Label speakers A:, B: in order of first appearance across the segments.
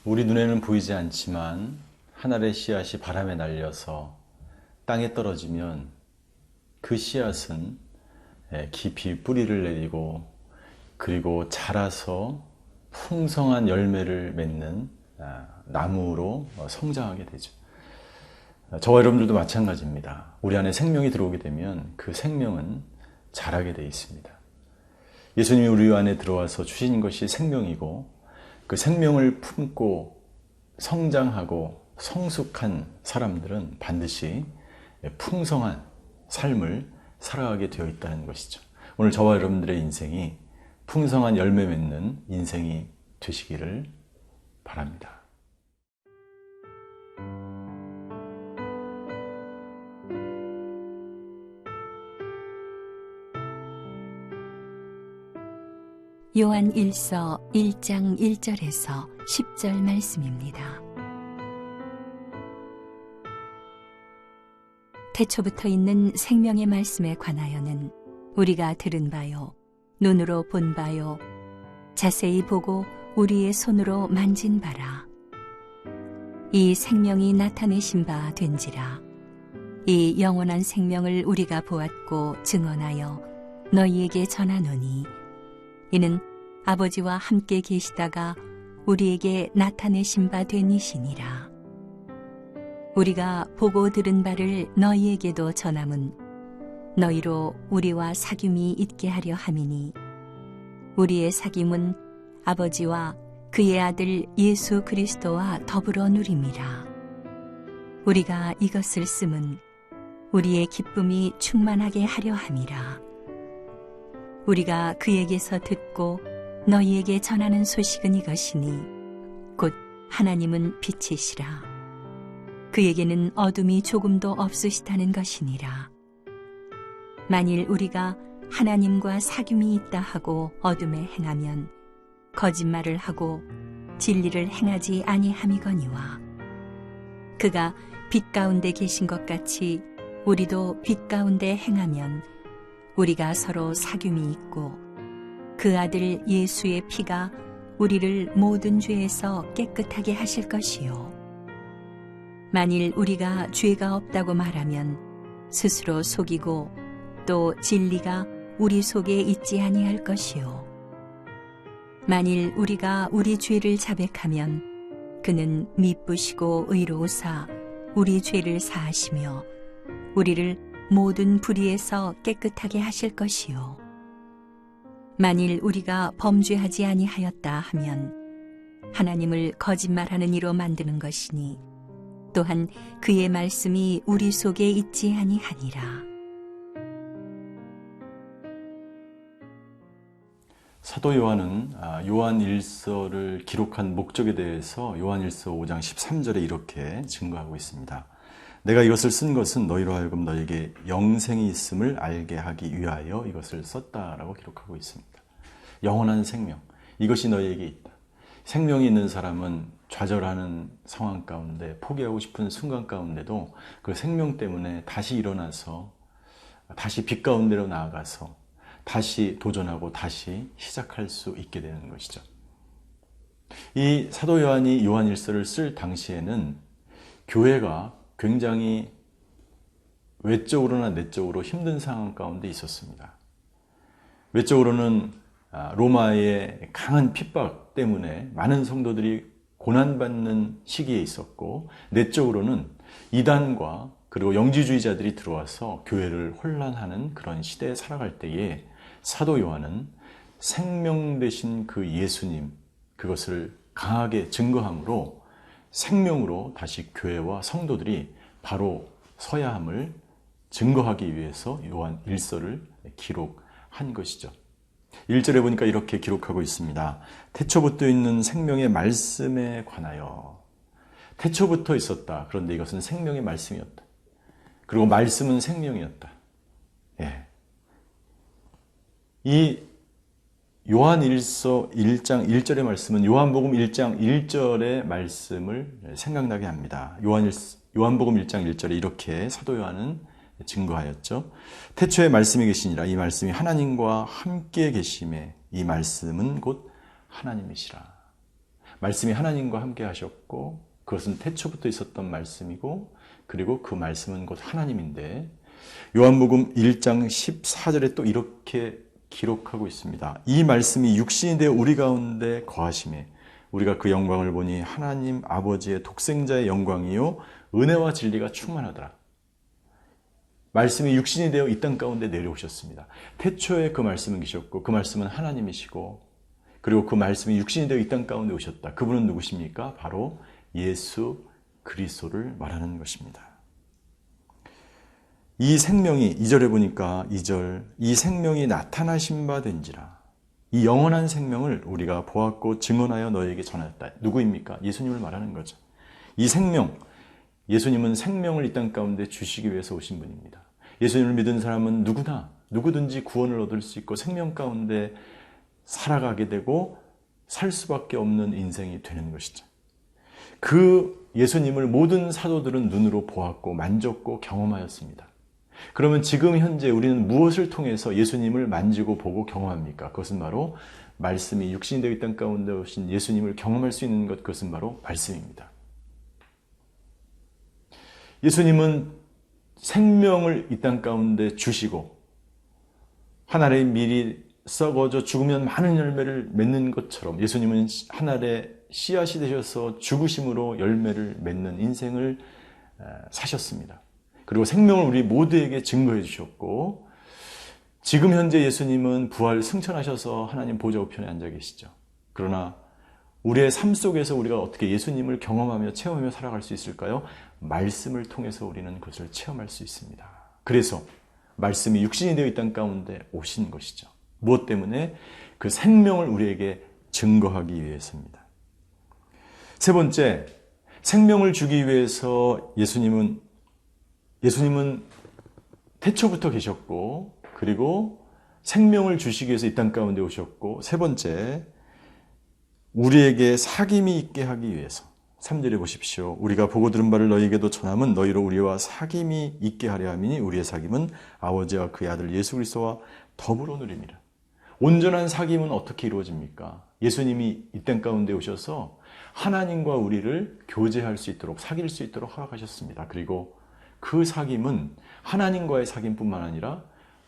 A: 우리 눈에는 보이지 않지만 한 알의 씨앗이 바람에 날려서 땅에 떨어지면 그 씨앗은 깊이 뿌리를 내리고 그리고 자라서 풍성한 열매를 맺는 나무로 성장하게 되죠. 저와 여러분들도 마찬가지입니다. 우리 안에 생명이 들어오게 되면 그 생명은 자라게 되어 있습니다. 예수님이 우리 안에 들어와서 주신 것이 생명이고 그 생명을 품고 성장하고 성숙한 사람들은 반드시 풍성한 삶을 살아가게 되어 있다는 것이죠. 오늘 저와 여러분들의 인생이 풍성한 열매 맺는 인생이 되시기를 바랍니다.
B: 요한 1서 1장 1절에서 10절 말씀입니다. 태초부터 있는 생명의 말씀에 관하여는 우리가 들은 바요, 눈으로 본 바요, 자세히 보고 우리의 손으로 만진 바라. 이 생명이 나타내신 바 된지라. 이 영원한 생명을 우리가 보았고 증언하여 너희에게 전하노니 이는 아버지와 함께 계시다가 우리에게 나타내신 바 된 이시니라. 우리가 보고 들은 바를 너희에게도 전함은 너희로 우리와 사귐이 있게 하려 함이니 우리의 사귐은 아버지와 그의 아들 예수 그리스도와 더불어 누림이라. 우리가 이것을 쓰면 우리의 기쁨이 충만하게 하려 함이라. 우리가 그에게서 듣고 너희에게 전하는 소식은 이것이니 곧 하나님은 빛이시라. 그에게는 어둠이 조금도 없으시다는 것이니라. 만일 우리가 하나님과 사귐이 있다 하고 어둠에 행하면 거짓말을 하고 진리를 행하지 아니함이거니와 그가 빛 가운데 계신 것 같이 우리도 빛 가운데 행하면 우리가 서로 사귐이 있고 그 아들 예수의 피가 우리를 모든 죄에서 깨끗하게 하실 것이요. 만일 우리가 죄가 없다고 말하면 스스로 속이고 또 진리가 우리 속에 있지 아니할 것이요. 만일 우리가 우리 죄를 자백하면 그는 미쁘시고 의로우사 우리 죄를 사하시며 우리를 모든 불의에서 깨끗하게 하실 것이요. 만일 우리가 범죄하지 아니하였다 하면 하나님을 거짓말하는 이로 만드는 것이니 또한 그의 말씀이 우리 속에 있지 아니하니라.
A: 사도 요한은 요한 1서를 기록한 목적에 대해서 요한 1서 5장 13절에 이렇게 증거하고 있습니다. 내가 이것을 쓴 것은 너희로 하여금 너에게 영생이 있음을 알게 하기 위하여 이것을 썼다라고 기록하고 있습니다. 영원한 생명, 이것이 너희에게 있다. 생명이 있는 사람은 좌절하는 상황 가운데 포기하고 싶은 순간 가운데도 그 생명 때문에 다시 일어나서 다시 빛 가운데로 나아가서 다시 도전하고 다시 시작할 수 있게 되는 것이죠. 이 사도 요한이 요한 1서를 쓸 당시에는 교회가 굉장히 외적으로나 내적으로 힘든 상황 가운데 있었습니다. 외적으로는 로마의 강한 핍박 때문에 많은 성도들이 고난받는 시기에 있었고, 내적으로는 이단과 그리고 영지주의자들이 들어와서 교회를 혼란하는 그런 시대에 살아갈 때에 사도 요한은 생명 되신 그 예수님, 그것을 강하게 증거함으로 생명으로 다시 교회와 성도들이 바로 서야 함을 증거하기 위해서 요한 1서를 기록한 것이죠. 1절에 보니까 이렇게 기록하고 있습니다. 태초부터 있는 생명의 말씀에 관하여. 태초부터 있었다. 그런데 이것은 생명의 말씀이었다. 그리고 말씀은 생명이었다. 예. 이 요한 1서 1장 1절의 말씀은 요한복음 1장 1절의 말씀을 생각나게 합니다. 요한복음 1장 1절에 이렇게 사도 요한은 증거하였죠. 태초에 말씀이 계시니라. 이 말씀이 하나님과 함께 계심에 이 말씀은 곧 하나님이시라. 말씀이 하나님과 함께 하셨고 그것은 태초부터 있었던 말씀이고 그리고 그 말씀은 곧 하나님인데 요한복음 1장 14절에 또 이렇게 기록하고 있습니다. 이 말씀이 육신이 되어 우리 가운데 거하심에 우리가 그 영광을 보니 하나님 아버지의 독생자의 영광이요 은혜와 진리가 충만하더라. 말씀이 육신이 되어 이 땅 가운데 내려오셨습니다. 태초에 그 말씀은 계셨고 그 말씀은 하나님이시고 그리고 그 말씀이 육신이 되어 이 땅 가운데 오셨다. 그분은 누구십니까? 바로 예수 그리스도를 말하는 것입니다. 이 생명이 2절에 보니까 2절 이 생명이 나타나신 바 된지라. 이 영원한 생명을 우리가 보았고 증언하여 너에게 전하였다. 누구입니까? 예수님을 말하는 거죠. 이 생명, 예수님은 생명을 이 땅 가운데 주시기 위해서 오신 분입니다. 예수님을 믿은 사람은 누구든지 구원을 얻을 수 있고 생명 가운데 살아가게 되고 살 수밖에 없는 인생이 되는 것이죠. 그 예수님을 모든 사도들은 눈으로 보았고 만졌고 경험하였습니다. 그러면 지금 현재 우리는 무엇을 통해서 예수님을 만지고 보고 경험합니까? 그것은 바로 말씀이 육신이 되어 이 땅 가운데 오신 예수님을 경험할 수 있는 것, 그것은 바로 말씀입니다. 예수님은 생명을 이 땅 가운데 주시고 한 알의 밀이 썩어져 죽으면 많은 열매를 맺는 것처럼 예수님은 한 알의 씨앗이 되셔서 죽으심으로 열매를 맺는 인생을 사셨습니다. 그리고 생명을 우리 모두에게 증거해 주셨고 지금 현재 예수님은 부활 승천하셔서 하나님 보좌 우편에 앉아 계시죠. 그러나 우리의 삶 속에서 우리가 어떻게 예수님을 경험하며 체험하며 살아갈 수 있을까요? 말씀을 통해서 우리는 그것을 체험할 수 있습니다. 그래서 말씀이 육신이 되어 이 땅 가운데 오신 것이죠. 무엇 때문에? 그 생명을 우리에게 증거하기 위해서입니다. 세 번째, 생명을 주기 위해서 예수님은 태초부터 계셨고 그리고 생명을 주시기 위해서 이 땅 가운데 오셨고 세 번째, 우리에게 사귐이 있게 하기 위해서 3절에 보십시오. 우리가 보고 들은 바를 너희에게도 전함은 너희로 우리와 사귐이 있게 하려 함이니 우리의 사귐은 아버지와 그의 아들 예수 그리스도와 더불어 누림이라. 온전한 사귐은 어떻게 이루어집니까? 예수님이 이 땅 가운데 오셔서 하나님과 우리를 교제할 수 있도록 사귈 수 있도록 허락하셨습니다. 그리고 그 사귐은 하나님과의 사귐뿐만 아니라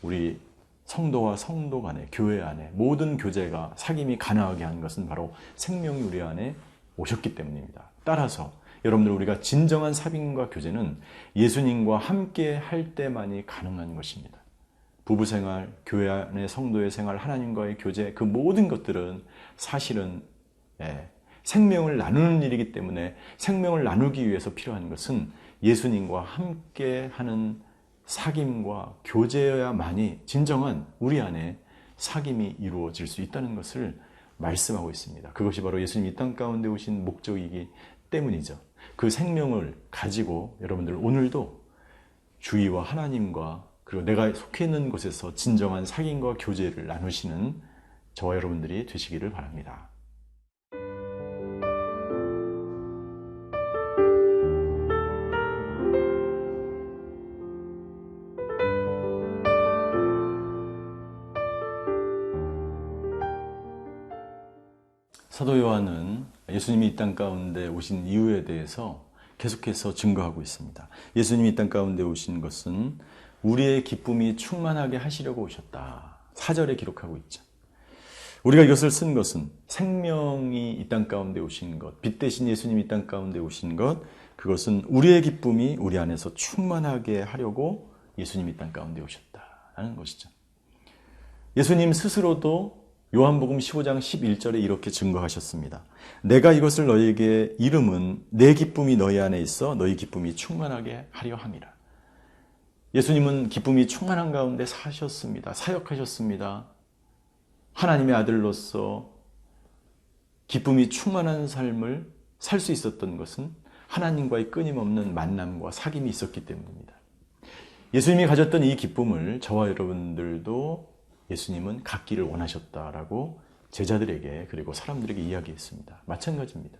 A: 우리 성도와 성도 간에 교회 안에 모든 교제가 사귐이 가능하게 한 것은 바로 생명이 우리 안에 오셨기 때문입니다. 따라서 여러분들 우리가 진정한 사귐과 교제는 예수님과 함께 할 때만이 가능한 것입니다. 부부생활, 교회 안의 성도의 생활, 하나님과의 교제 그 모든 것들은 사실은 생명을 나누는 일이기 때문에 생명을 나누기 위해서 필요한 것은 예수님과 함께하는 사귐과 교제여야만이 진정한 우리 안에 사귐이 이루어질 수 있다는 것을 말씀하고 있습니다. 그것이 바로 예수님이 이 땅 가운데 오신 목적이기 때문이죠. 그 생명을 가지고 여러분들 오늘도 주위와 하나님과 그리고 내가 속해 있는 곳에서 진정한 사귐과 교제를 나누시는 저와 여러분들이 되시기를 바랍니다. 사도 요한은 예수님이 이 땅 가운데 오신 이유에 대해서 계속해서 증거하고 있습니다. 예수님이 이 땅 가운데 오신 것은 우리의 기쁨이 충만하게 하시려고 오셨다. 4절에 기록하고 있죠. 우리가 이것을 쓴 것은 생명이 이 땅 가운데 오신 것, 빛 대신 예수님이 이 땅 가운데 오신 것, 그것은 우리의 기쁨이 우리 안에서 충만하게 하려고 예수님이 이 땅 가운데 오셨다는 것이죠. 예수님 스스로도 요한복음 15장 11절에 이렇게 증거하셨습니다. 내가 이것을 너희에게 이름은 내 기쁨이 너희 안에 있어 너희 기쁨이 충만하게 하려 함이라. 예수님은 기쁨이 충만한 가운데 사셨습니다. 사역하셨습니다. 하나님의 아들로서 기쁨이 충만한 삶을 살 수 있었던 것은 하나님과의 끊임없는 만남과 사귐이 있었기 때문입니다. 예수님이 가졌던 이 기쁨을 저와 여러분들도 예수님은 갖기를 원하셨다라고 제자들에게 그리고 사람들에게 이야기했습니다. 마찬가지입니다.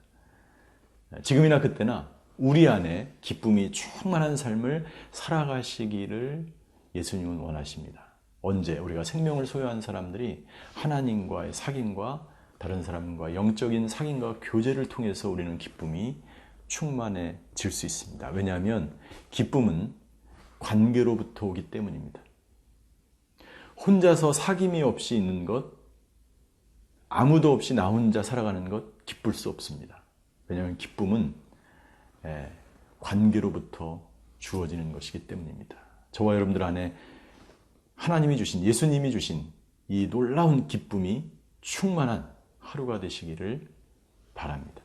A: 지금이나 그때나 우리 안에 기쁨이 충만한 삶을 살아가시기를 예수님은 원하십니다. 언제? 우리가 생명을 소유한 사람들이 하나님과의 사귐과 다른 사람과 영적인 상인과 교제를 통해서 우리는 기쁨이 충만해질 수 있습니다. 왜냐하면 기쁨은 관계로부터 오기 때문입니다. 혼자서 사귐이 없이 있는 것, 아무도 없이 나 혼자 살아가는 것 기쁠 수 없습니다. 왜냐하면 기쁨은 관계로부터 주어지는 것이기 때문입니다. 저와 여러분들 안에 하나님이 주신, 예수님이 주신 이 놀라운 기쁨이 충만한 하루가 되시기를 바랍니다.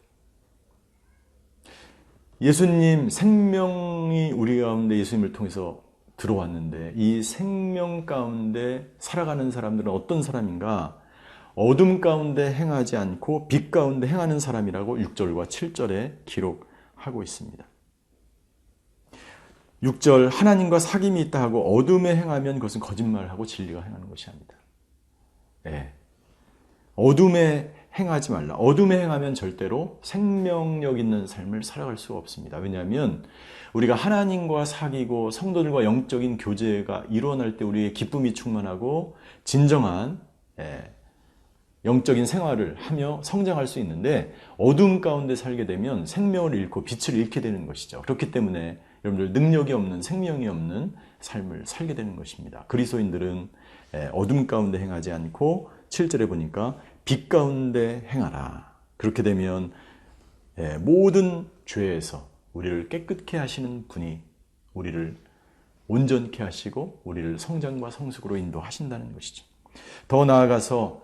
A: 예수님 생명이 우리 가운데 예수님을 통해서 들어왔는데 이 생명 가운데 살아가는 사람들은 어떤 사람인가? 어둠 가운데 행하지 않고 빛 가운데 행하는 사람이라고 6절과 7절에 기록하고 있습니다. 6절 하나님과 사귐이 있다 하고 어둠에 행하면 그것은 거짓말하고 진리가 행하는 것이 아니다. 어둠에 행하지 말라. 어둠에 행하면 절대로 생명력 있는 삶을 살아갈 수가 없습니다. 왜냐하면 우리가 하나님과 사귀고 성도들과 영적인 교제가 일어날 때 우리의 기쁨이 충만하고 진정한 영적인 생활을 하며 성장할 수 있는데 어둠 가운데 살게 되면 생명을 잃고 빛을 잃게 되는 것이죠. 그렇기 때문에 여러분들 능력이 없는 생명이 없는 삶을 살게 되는 것입니다. 그리스도인들은 어둠 가운데 행하지 않고 7절에 보니까 빛 가운데 행하라. 그렇게 되면 모든 죄에서 우리를 깨끗게 하시는 분이 우리를 온전케 하시고 우리를 성장과 성숙으로 인도하신다는 것이죠. 더 나아가서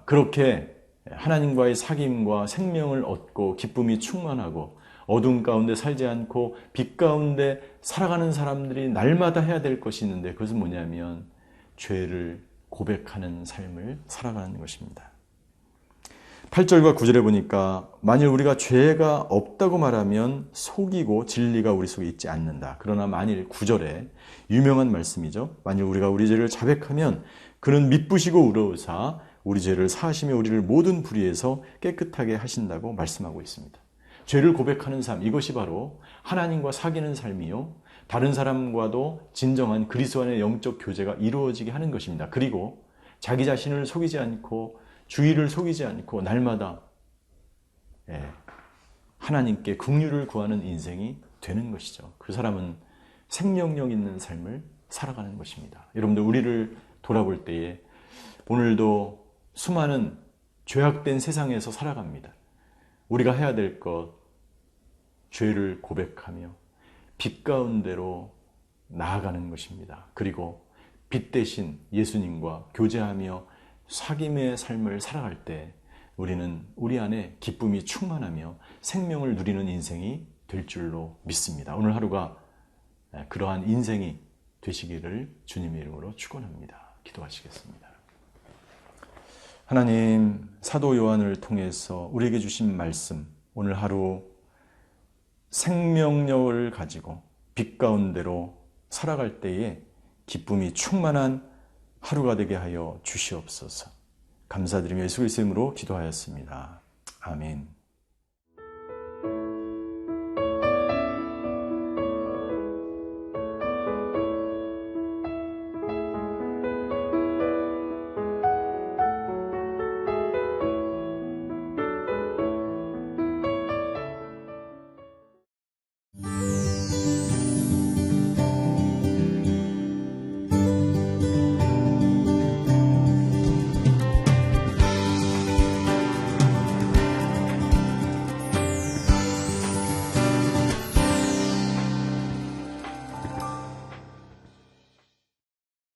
A: 그렇게 하나님과의 사귐과 생명을 얻고 기쁨이 충만하고 어둠 가운데 살지 않고 빛 가운데 살아가는 사람들이 날마다 해야 될 것이 있는데 그것은 뭐냐면 죄를 고백하는 삶을 살아가는 것입니다. 8절과 9절에 보니까 만일 우리가 죄가 없다고 말하면 속이고 진리가 우리 속에 있지 않는다. 그러나 만일 9절에 유명한 말씀이죠. 만일 우리가 우리 죄를 자백하면 그는 미쁘시고 의로우사 우리 죄를 사하시며 우리를 모든 불의에서 깨끗하게 하신다고 말씀하고 있습니다. 죄를 고백하는 삶, 이것이 바로 하나님과 사귀는 삶이요. 다른 사람과도 진정한 그리스도 안의 영적 교제가 이루어지게 하는 것입니다. 그리고 자기 자신을 속이지 않고 주의를 속이지 않고 날마다 하나님께 긍휼을 구하는 인생이 되는 것이죠. 그 사람은 생명력 있는 삶을 살아가는 것입니다. 여러분들 우리를 돌아볼 때에 오늘도 수많은 죄악된 세상에서 살아갑니다. 우리가 해야 될 것, 죄를 고백하며 빛 가운데로 나아가는 것입니다. 그리고 빛 대신 예수님과 교제하며 사귐의 삶을 살아갈 때 우리는 우리 안에 기쁨이 충만하며 생명을 누리는 인생이 될 줄로 믿습니다. 오늘 하루가 그러한 인생이 되시기를 주님의 이름으로 축원합니다. 기도하시겠습니다. 하나님, 사도 요한을 통해서 우리에게 주신 말씀, 오늘 하루 생명력을 가지고 빛 가운데로 살아갈 때에 기쁨이 충만한 하루가 되게 하여 주시옵소서. 감사드리며 예수 그리스도의 이름으로 기도하였습니다. 아멘.